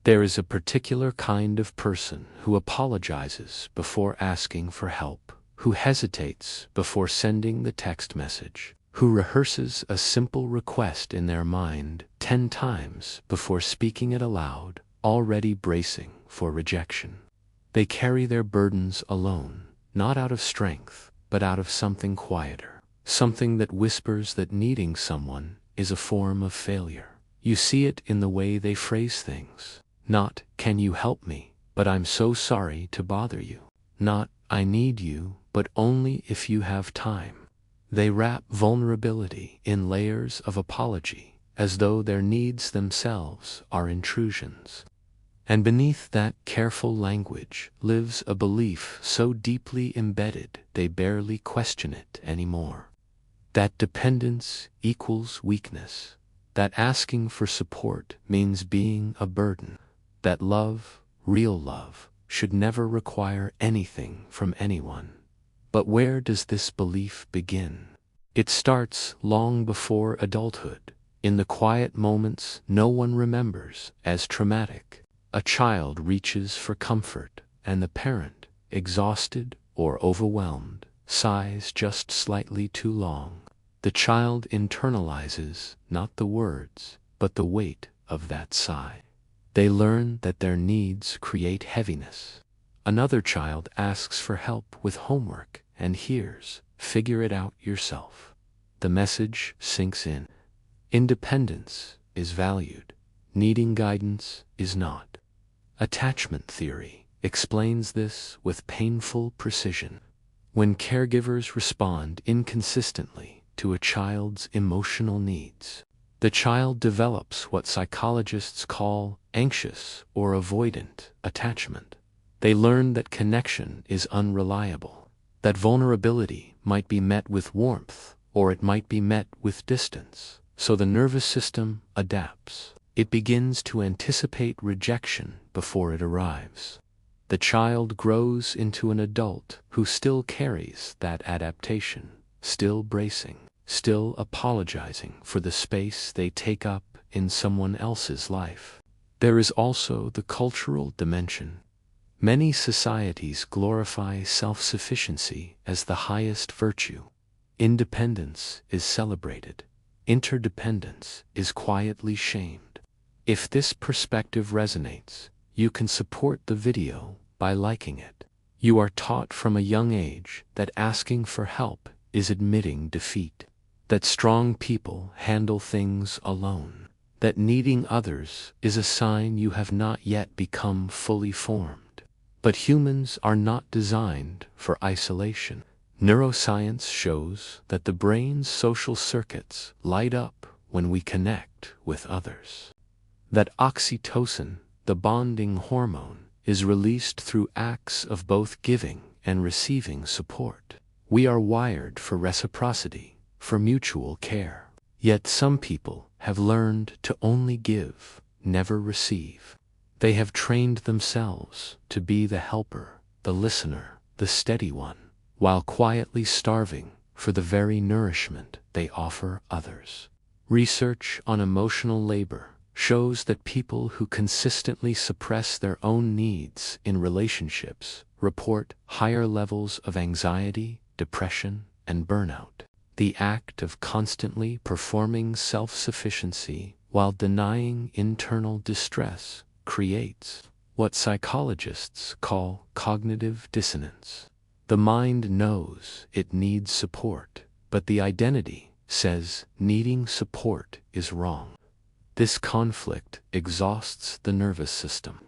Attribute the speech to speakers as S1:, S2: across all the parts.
S1: There is a particular kind of person who apologizes before asking for help, who hesitates before sending the text message, who rehearses a simple request in their mind 10 times before speaking it aloud, already bracing for rejection. They carry their burdens alone, not out of strength, but out of something quieter, something that whispers that needing someone is a form of failure. You see it in the way they phrase things. Not, "Can you help me, but I'm so sorry to bother you." Not, "I need you, but only if you have time." They wrap vulnerability in layers of apology, as though their needs themselves are intrusions. And beneath that careful language lives a belief so deeply embedded they barely question it anymore. That dependence equals weakness, that asking for support means being a burden, that love, real love, should never require anything from anyone. But where does this belief begin? It starts long before adulthood, in the quiet moments no one remembers as traumatic. A child reaches for comfort, and the parent, exhausted or overwhelmed, sighs just slightly too long. The child internalizes not the words, but the weight of that sigh. They learn that their needs create heaviness. Another child asks for help with homework and hears, "Figure it out yourself." The message sinks in. Independence is valued. Needing guidance is not. Attachment theory explains this with painful precision. When caregivers respond inconsistently to a child's emotional needs, the child develops what psychologists call anxious or avoidant attachment. They learn that connection is unreliable, that vulnerability might be met with warmth or it might be met with distance. So the nervous system adapts. It begins to anticipate rejection before it arrives. The child grows into an adult who still carries that adaptation, still bracing, still apologizing for the space they take up in someone else's life. There is also the cultural dimension. Many societies glorify self-sufficiency as the highest virtue. Independence is celebrated. Interdependence is quietly shamed. If this perspective resonates, you can support the video by liking it. You are taught from a young age that asking for help is admitting defeat, that strong people handle things alone, that needing others is a sign you have not yet become fully formed. But humans are not designed for isolation. Neuroscience shows that the brain's social circuits light up when we connect with others. That oxytocin, the bonding hormone, is released through acts of both giving and receiving support. We are wired for reciprocity, for mutual care. Yet some people have learned to only give, never receive. They have trained themselves to be the helper, the listener, the steady one, while quietly starving for the very nourishment they offer others. Research on emotional labor shows that people who consistently suppress their own needs in relationships report higher levels of anxiety, depression, and burnout. The act of constantly performing self-sufficiency while denying internal distress creates what psychologists call cognitive dissonance. The mind knows it needs support, but the identity says needing support is wrong. This conflict exhausts the nervous system.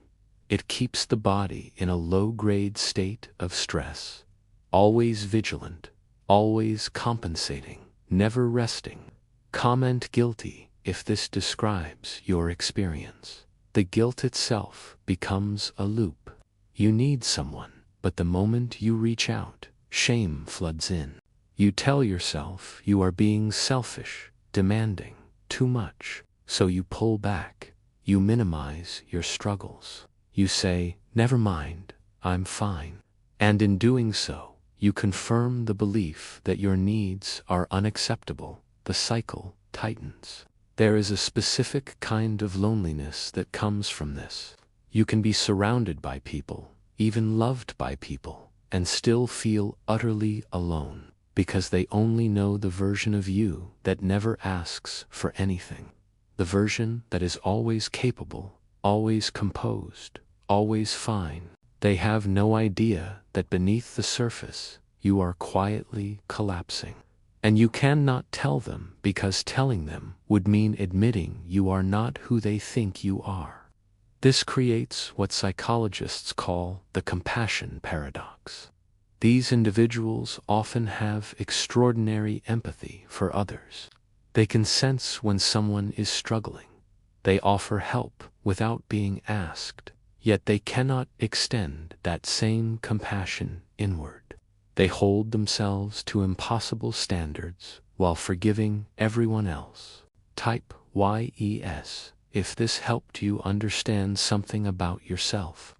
S1: It keeps the body in a low-grade state of stress, always vigilant, always compensating, never resting. Comment guilty if this describes your experience. The guilt itself becomes a loop. You need someone, but the moment you reach out, shame floods in. You tell yourself you are being selfish, demanding too much, so you pull back. You minimize your struggles. You say, "Never mind, I'm fine." And in doing so, you confirm the belief that your needs are unacceptable. The cycle tightens. There is a specific kind of loneliness that comes from this. You can be surrounded by people, even loved by people, and still feel utterly alone, because they only know the version of you that never asks for anything. The version that is always capable, always composed, always fine. They have no idea that beneath the surface, you are quietly collapsing. And you cannot tell them, because telling them would mean admitting you are not who they think you are. This creates what psychologists call the compassion paradox. These individuals often have extraordinary empathy for others. They can sense when someone is struggling. They offer help without being asked, yet they cannot extend that same compassion inward. They hold themselves to impossible standards while forgiving everyone else. Type YES if this helped you understand something about yourself.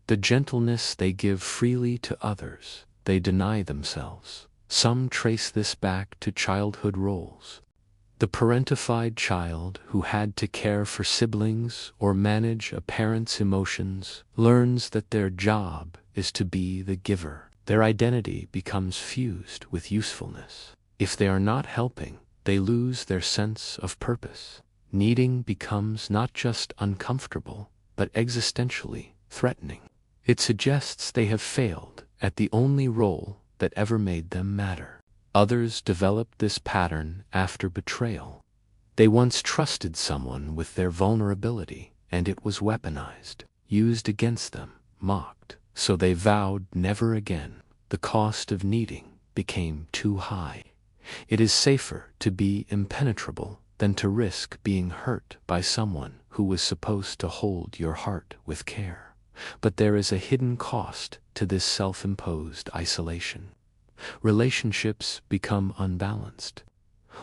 S1: The gentleness they give freely to others, they deny themselves. Some trace this back to childhood roles. The parentified child who had to care for siblings or manage a parent's emotions learns that their job is to be the giver. Their identity becomes fused with usefulness. If they are not helping, they lose their sense of purpose. Needing becomes not just uncomfortable, but existentially threatening. It suggests they have failed at the only role that ever made them matter. Others develop this pattern after betrayal. They once trusted someone with their vulnerability, and it was weaponized, used against them, mocked. So they vowed never again. The cost of needing became too high. It is safer to be impenetrable than to risk being hurt by someone who was supposed to hold your heart with care. But there is a hidden cost to this self-imposed isolation. Relationships become unbalanced.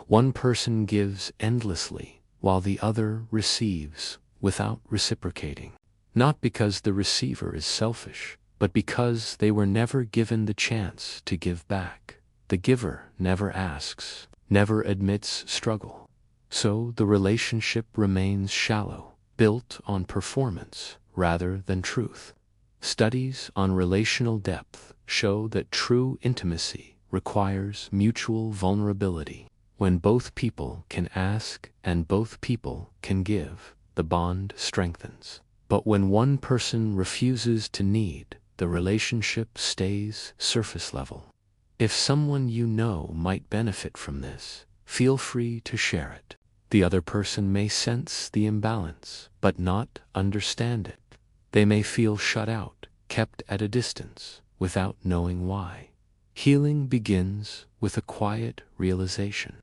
S1: One person gives endlessly, while the other receives without reciprocating. Not because the receiver is selfish, but because they were never given the chance to give back. The giver never asks, never admits struggle. So the relationship remains shallow, built on performance rather than truth. Studies on relational depth show that true intimacy requires mutual vulnerability. When both people can ask and both people can give, the bond strengthens. But when one person refuses to need, the relationship stays surface level. If someone you know might benefit from this, feel free to share it. The other person may sense the imbalance, but not understand it. They may feel shut out, kept at a distance, without knowing why. Healing begins with a quiet realization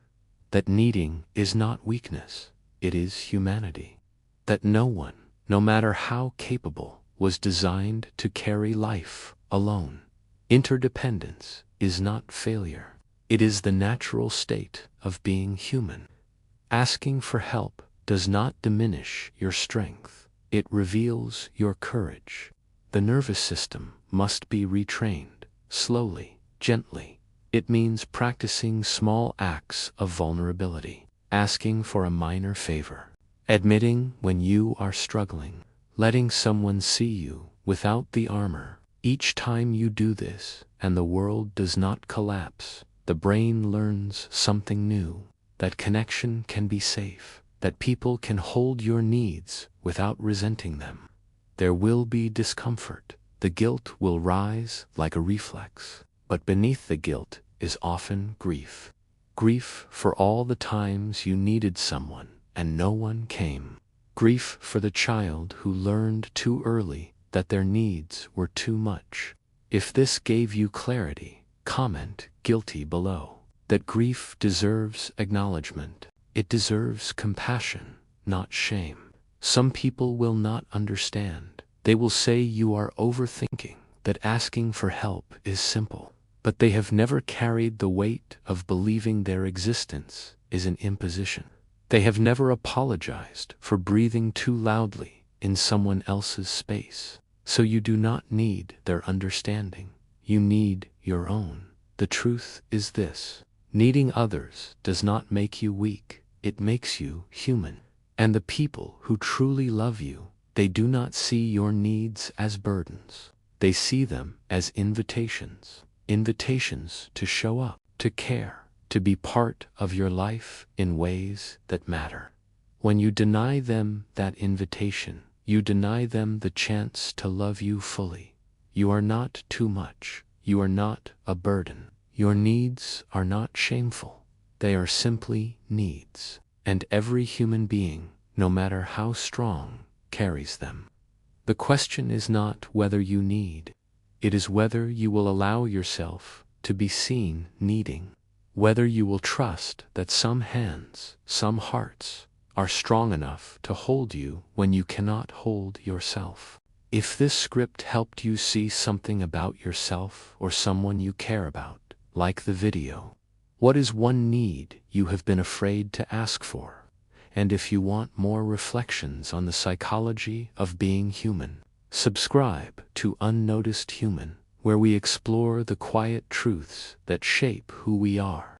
S1: that needing is not weakness, it is humanity. That no one, no matter how capable, was designed to carry life alone. Interdependence is not failure. It is the natural state of being human. Asking for help does not diminish your strength. It reveals your courage. The nervous system must be retrained, slowly, gently. It means practicing small acts of vulnerability, asking for a minor favor, admitting when you are struggling, letting someone see you without the armor. Each time you do this, and the world does not collapse, the brain learns something new, that connection can be safe, that people can hold your needs without resenting them. There will be discomfort. The guilt will rise like a reflex, but beneath the guilt is often grief. Grief for all the times you needed someone and no one came. Grief for the child who learned too early that their needs were too much. If this gave you clarity, comment guilty below. That grief deserves acknowledgement. It deserves compassion, not shame. Some people will not understand. They will say you are overthinking, that asking for help is simple. But they have never carried the weight of believing their existence is an imposition. They have never apologized for breathing too loudly in someone else's space. So you do not need their understanding. You need your own. The truth is this: needing others does not make you weak. It makes you human. And the people who truly love you They do not see your needs as burdens. They see them as invitations. Invitations to show up, to care, to be part of your life in ways that matter. When you deny them that invitation, you deny them the chance to love you fully. You are not too much. You are not a burden. Your needs are not shameful. They are simply needs. And every human being, no matter how strong, carries them. The question is not whether you need. It is whether you will allow yourself to be seen needing. Whether you will trust that some hands, some hearts, are strong enough to hold you when you cannot hold yourself. If this script helped you see something about yourself or someone you care about, like the video. What is one need you have been afraid to ask for? And if you want more reflections on the psychology of being human, subscribe to Unnoticed Human, where we explore the quiet truths that shape who we are.